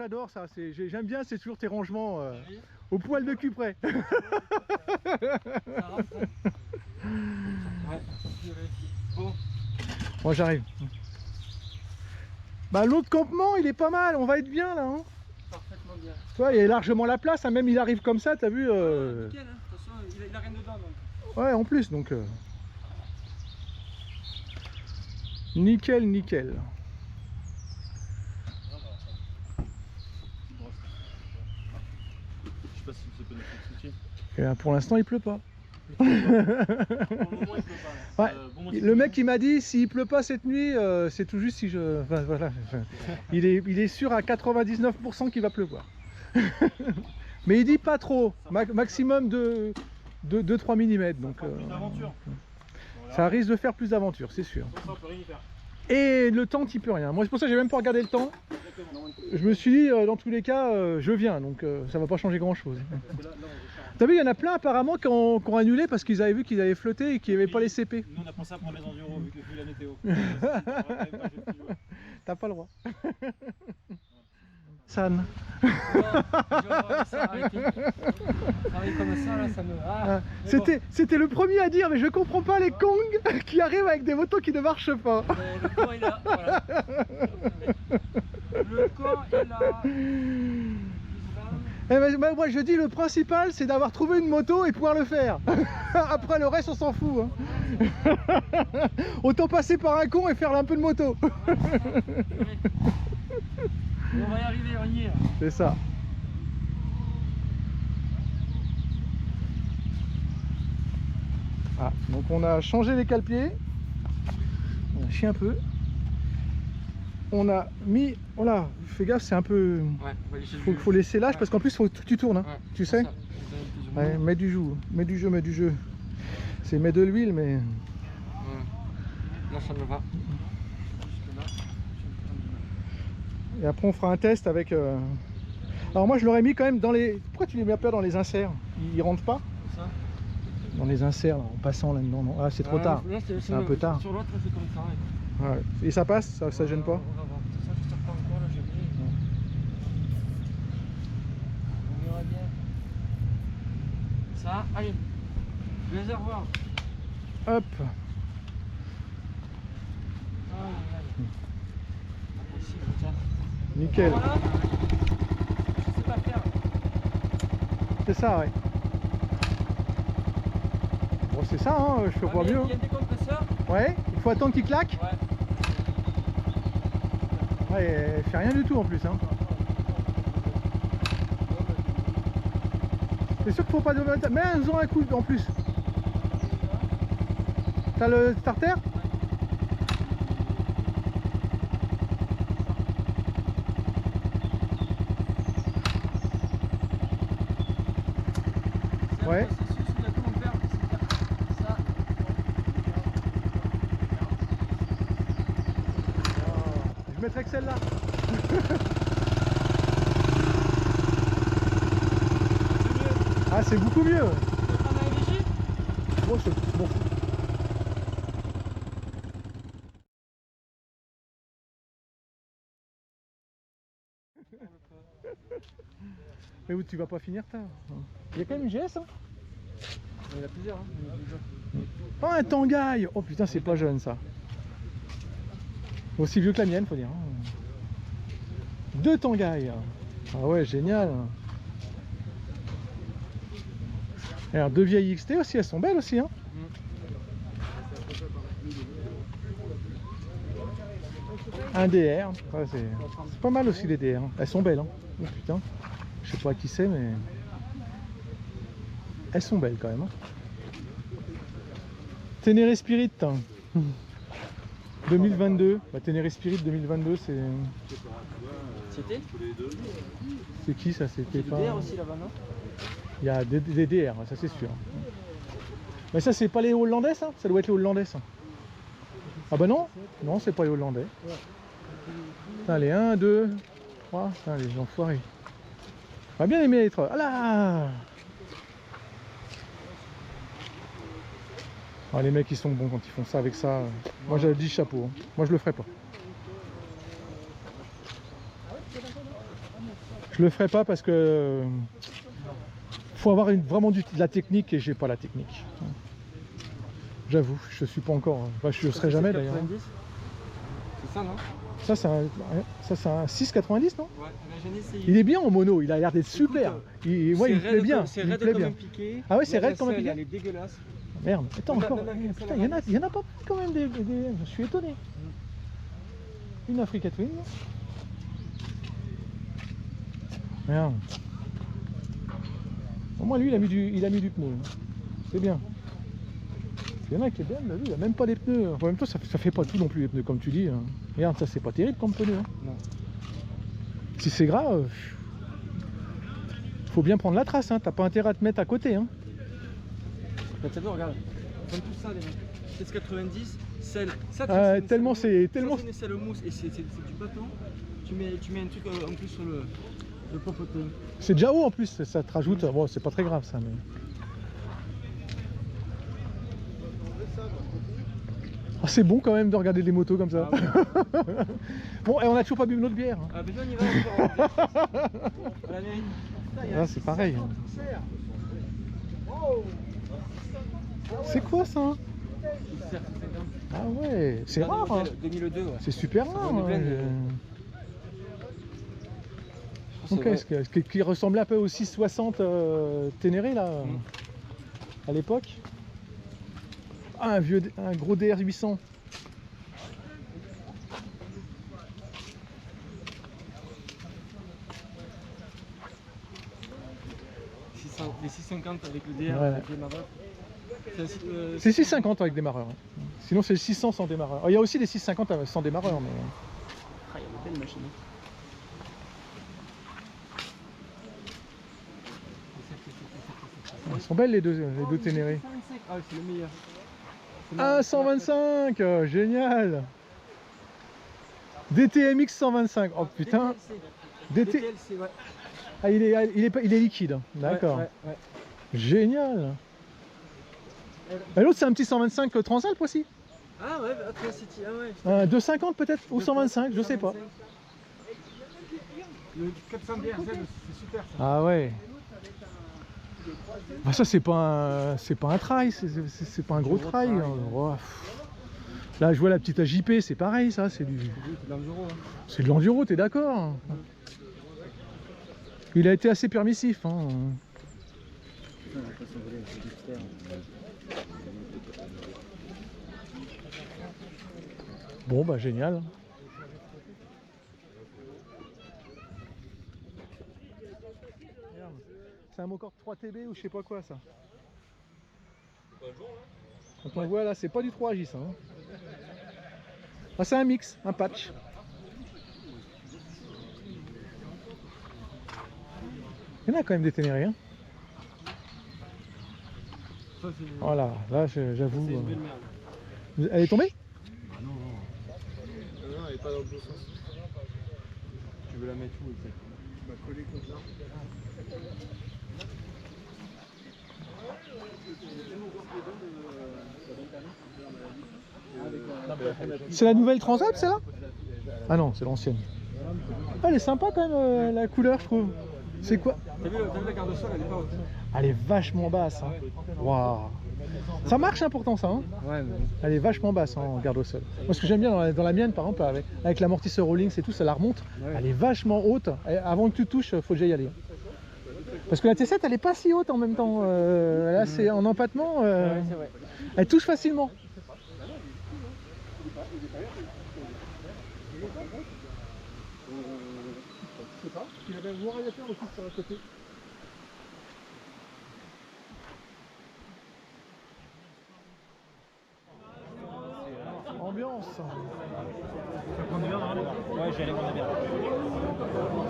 j'adore ça. J'aime bien, c'est toujours tes rangements au poil de cul près. Ça rentre, hein. Ouais, bon. Moi j'arrive. Bah l'autre campement il est pas mal, on va être bien là. Hein. Parfaitement bien. Tu vois, il y a largement la place, hein. Même il arrive comme ça, t'as vu Nickel, hein. De toute façon, il a rien dedans donc. Ouais, en plus donc. Nickel, nickel. Je sais pas si c'est pas notre soutien. Et pour l'instant il pleut pas. Pour le moment, il pleut pas. Ouais. Le mec il m'a dit s'il pleut pas cette nuit, c'est tout juste si je. Enfin, voilà. Il est sûr à 99% qu'il va pleuvoir. Mais il dit pas trop, maximum de 2-3 mm. Donc, ça risque de faire plus d'aventure, c'est sûr. Ça, on peut rien y faire. Et le temps, t'y peux rien. Moi, c'est pour ça que j'ai même pas regardé le temps. Je me suis dit, dans tous les cas, je viens, donc ça va pas changer grand chose. T'as vu, il y en a plein apparemment qui ont annulé parce qu'ils avaient vu qu'ils avaient flotté et qu'ils n'avaient pas les CP. Nous, on a pensé à prendre les enduros vu la météo. T'as pas le droit. San. Travailler comme ça, là, ça me... Ah, c'était le premier à dire, mais je comprends pas les Kong qui arrivent avec des motos qui ne marchent pas. Le corps est là, voilà. Le corps est là. Eh ben, moi je dis le principal c'est d'avoir trouvé une moto et pouvoir le faire. Après le reste on s'en fout. Hein. Autant passer par un con et faire un peu de moto. On va y arriver, on y est. C'est ça. Ah, donc on a changé les cale-pieds. On a chié un peu. On a mis... Voilà, fais gaffe, c'est un peu... Ouais, faut laisser l'âge parce qu'en plus faut que tu tournes, hein, ouais, tu sais. Ouais, mets du jus, mets du jeu. C'est mets de l'huile, mais... Ouais. Là, ça me va. Et après on fera un test avec... Alors moi je l'aurais mis quand même dans les... Pourquoi tu les mets pas dans les inserts? Ils rentrent pas? Ça. Dans les inserts, là, en passant là-dedans. Non. Ah, c'est trop tard. C'est un peu tard. Sur l'autre, c'est comme ça. Ouais. Et ça passe? Ça gêne pas? On va voir. Ça, je sors pas encore, là, j'ai mis. On verra bien. Ça, allez. Le réservoir. Hop. Impossible, tiens. Nickel. Voilà. Je sais pas faire. C'est ça, ouais. Bon, c'est ça, hein, je fais pas mieux. Il y a des compresseurs. Ouais, il faut attendre qu'il claque. Ouais. Ouais, elle fait rien du tout en plus. Hein. C'est sûr qu'il faut pas de... Mais elles ont un coup en plus. T'as le starter? Ouais. Je mettrai que celle-là. Ah, c'est beaucoup mieux. Bon, c'est bon. Mais où tu vas pas finir tard. Il y a quand même une GS, hein. Il y en a plusieurs, hein. Oh, un Tangai. Oh putain, c'est pas jeune ça. Aussi vieux que la mienne, faut dire. Deux Tangai. Ah ouais, génial. Alors, deux vieilles XT aussi, elles sont belles aussi. Hein. Un DR. Ouais, c'est pas mal aussi les DR. Hein. Elles sont belles. Hein. Oh putain. Je sais pas qui c'est, mais elles sont belles quand même. Hein. Ténéré Spirit. Hein. 2022. Bah, Ténéré Spirit 2022, c'est. C'était? C'est qui ça? C'était pas. DR aussi là-bas, non? Il y a des DR, ça c'est sûr. Mais ça, c'est pas les Hollandais, ça? Ça doit être les Hollandais, ça. Ah bah non? Non, c'est pas les Hollandais. Putain, les 1, 2, 3. Putain, les enfoirés. On va bien aimer être. Ah là! Ah, les mecs, ils sont bons quand ils font ça avec ça. Moi, j'avais dit chapeau. Hein. Moi, je le ferai pas. Je le ferai pas parce que faut avoir vraiment de la technique et j'ai pas la technique. J'avoue, je suis pas encore. Enfin, je ne serai jamais d'ailleurs. 90. C'est ça, non? Ça c'est un 6,90 non? Ouais, la Genesis, c'est. Il est bien en mono, il a l'air d'être super. Moi il me plaît bien. C'est Il me raide plaît comme bien. un piqué. Ah ouais, c'est La raide comme un selle, piqué. Elle est dégueulasse. Merde, attends Non, encore. non, non, Putain, il y en a pas quand même des. Je suis étonné. Une Africa Twin. Merde. Au moins lui il a mis du pneu. C'est bien. Il y en a qui est bien, mais lui il a même pas des pneus. En même temps ça fait pas tout non plus les pneus comme tu dis. Regarde, ça c'est pas terrible comme pneu. Non. Si c'est grave, faut bien prendre la trace, hein. T'as pas intérêt à te mettre à côté. Hein. Bah, t'as vu, regarde. Comme tout ça, les mecs. 6,90, selle. Ça, Tellement c'est. C'est une selle mousse et c'est du bâton. Tu mets un truc en plus sur le popotin. C'est déjà haut en plus, ça te rajoute. Bon, c'est pas très grave ça, mais. Ah, c'est bon quand même de regarder des motos comme ça. Ah, ouais. Bon, et on a toujours pas bu notre bière. Hein. Ah, mais on y va. À la mairie. Ah, c'est pareil. C'est quoi ça? Ah ouais, c'est rare. Hein. 2002, ouais. C'est super rare. une blende, Ok, qui ressemblait un peu au 660 Ténéré là, à l'époque. Ah, un gros DR 800. Les 650 avec le DR, Ouais. avec les démarreurs. C'est 650 avec démarreur. Hein. Sinon c'est 600 sans démarreur. Il y a aussi des 650 sans démarreur. Mais... Ah, il y a de belles machines. Elles sont belles les deux Ténéré. Ah, c'est le meilleur. Ah, 125, génial. DTMX 125. Oh putain. DTLC, ouais. Ah, il est liquide. D'accord. Ouais, ouais. Génial. Et l'autre c'est un petit 125 Transalp aussi. Ah ouais, Atrocity, ah ouais. 250 peut-être ou 125, je sais pas. Le 400 DRZ, c'est super ça. Ah ouais. Bah ça c'est pas un trail, c'est pas un gros trail. Hein. Oh, là je vois la petite AJP, c'est pareil ça, c'est du. C'est de l'enduro. Hein. C'est de l'enduro, t'es d'accord? Il a été assez permissif. Hein. Bon bah génial. C'est un Mokor 3TB ou je sais pas quoi ça. Quand on voit là, c'est pas du 3J ça. Hein. Ah, c'est un mix, un patch. Il y en a quand même des Ténéré. Hein. Voilà, là j'avoue. Elle est tombée? Ah non, non. Non, elle est pas dans le bon sens. Tu veux la mettre où exactement? Tu m'as collé contre là. C'est la nouvelle Transalp celle-là? Ah non, c'est l'ancienne. Ah, elle est sympa quand même la couleur je trouve. C'est quoi? T'as vu la garde au sol, elle est pas haute. Elle est vachement basse. Hein. Waouh. Ça marche hein, pourtant ça. Hein. Ouais, mais bon. Elle est vachement basse hein, en garde au sol. Moi ce que j'aime bien dans la mienne par exemple avec l'amortisseur Rollings et tout, ça la remonte. Ouais. Elle est vachement haute. Et avant que tu touches, faut déjà y aller. Parce que la T7 elle est pas si haute en même temps. Là c'est en empattement. Ouais, c'est vrai. Elle touche facilement. Je sais pas, il avait un gros radiateur aussi sur le côté. Ambiance. Ouais, j'y allais prendre la bière.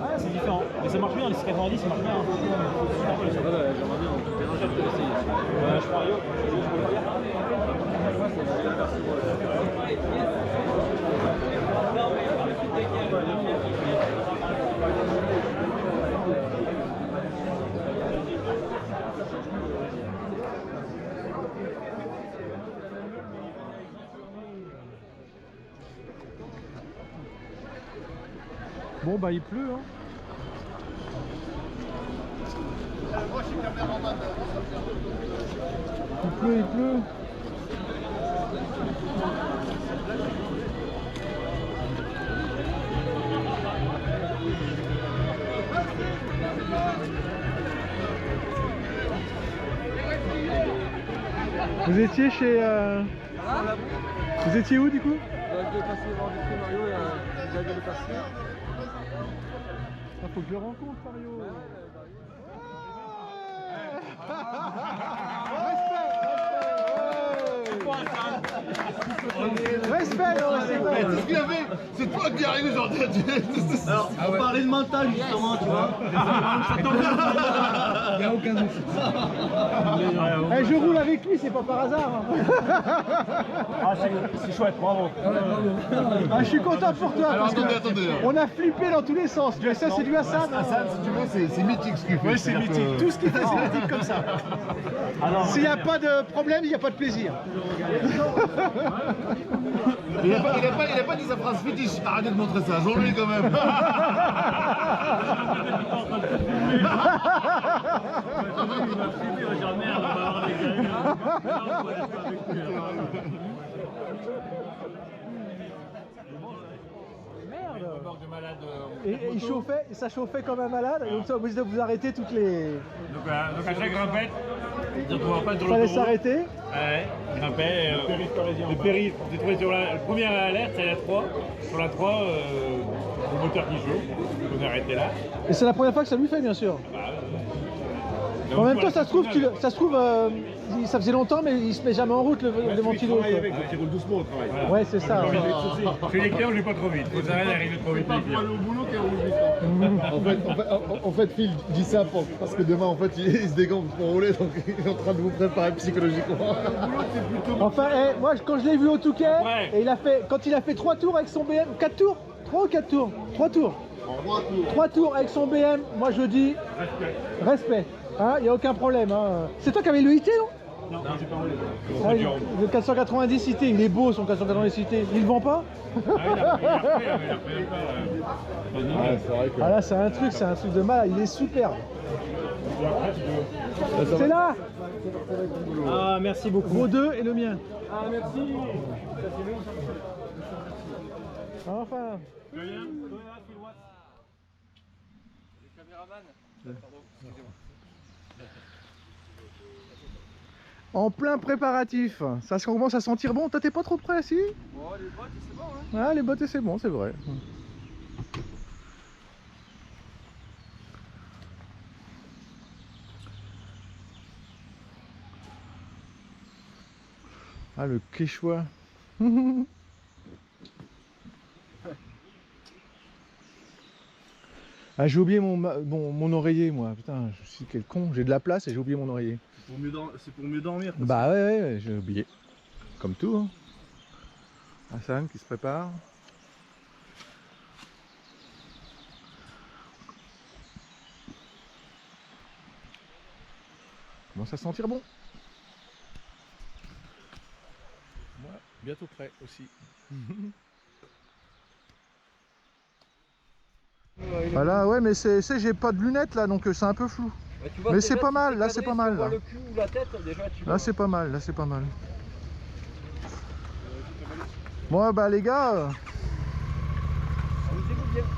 Ah, c'est différent. Mais ça marche bien, les 690, ça marche bien. J'aimerais bien en tout terrain, j'aimerais essayer. Ouais, je prends un yo. Bon bah il pleut hein. Il pleut, il pleut. Vous étiez chez... Vous étiez où du coup? Je vais passer voir du Mario et j'allais le passer. Faut que je le rencontre, Mario. Respect, c'est bon. Tout ce qu'il a fait, c'est toi qui arrives aujourd'hui. Alors, on parlait de mental justement, tu vois. Il n'y a aucun doute. Je roule avec lui, c'est pas par hasard. Ah, c'est chouette, bravo. Je suis content pour toi. Alors parce que attendez. on a flippé dans tous les sens. Tu sais, ça, c'est du Hassan. Hassan, si tu veux, c'est mythique ce qu'il fait. Oui, c'est mythique. Tout ce qu'il fait, c'est mythique comme ça. S'il n'y a pas de problème, il n'y a pas de plaisir. Il n'a pas dit sa phrase fétiche. Arrêtez de montrer ça, joue-lui quand même. Et il chauffait, ça chauffait comme un malade, et donc ça oblige de vous arrêter toutes les... Donc à chaque grimpette, on ne pas sur Fallait l'autoroute. s'arrêter. Ouais, grimpait. Le périph', j'ai trouvé sur la première alerte, c'est la 3. Sur la 3, le moteur qui chauffe, donc on est arrêté là. Et c'est la première fois que ça lui fait, bien sûr. Donc, En même voilà, temps, ça se trouve, ça faisait longtemps, mais il se met jamais en route le ventilo. Il avec, donc il roule doucement au travail. Voilà. Ouais, c'est ça. Ouais. Je suis lecteur, je vais pas trop vite. Faut s'arrêter d'arriver trop vite. En fait, Phil dit ça parce que demain, en fait, il se dégampe pour rouler, donc il est en train de vous préparer psychologiquement. Enfin, moi, quand je l'ai vu au Touquet, Ouais. et quand il a fait 3 tours avec son BM, 4 tours 3 ou 4 tours 3 tours. 3 tours avec son BM, moi je dis respect. Hein, y a aucun problème. Hein. C'est toi qui avais le IT, non? Non, j'ai pas roulé. Ah, le 490 cité, il est beau son 490 cité. Il le vend pas? Ah là, c'est un truc de mal, il est superbe. C'est là. Ah, merci beaucoup. Vos deux et le mien. Ah, merci. Enfin. En plein préparatif, ça commence à sentir bon. Toi, t'es pas trop près, si? Bon, les bottes, c'est bon, hein. Ah, les bottes, c'est bon, c'est vrai. Ah, le Quechua. Ah, j'ai oublié mon oreiller, moi. Putain, je suis quel con. J'ai de la place et j'ai oublié mon oreiller. C'est pour mieux dormir. Bah ouais, j'ai oublié. Comme tout. Hein. Hassan qui se prépare. Commence à sentir bon. Moi, bientôt prêt aussi. Voilà, ouais, mais j'ai pas de lunettes là, donc c'est un peu flou. Ouais, tu vois, Mais tes c'est lunettes, pas mal, si là, t'es c'est cadré, pas mal, si on voit là. le cul ou la tête, déjà, tu Là vois. c'est pas mal, là c'est pas mal. Bon bah les gars, Amusez-vous bien. Si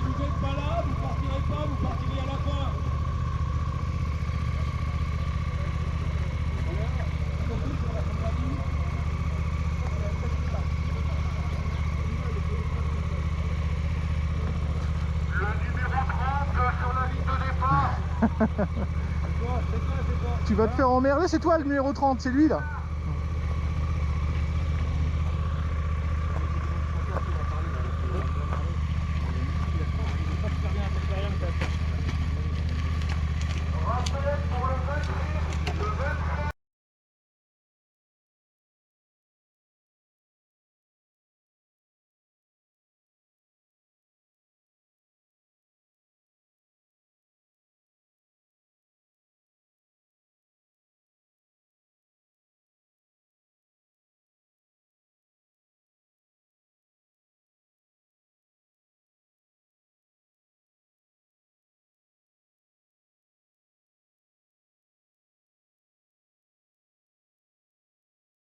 vous n'êtes pas là, vous partirez pas, vous partirez à la fin. tu vas te faire emmerder, c'est toi le numéro 30, c'est lui là.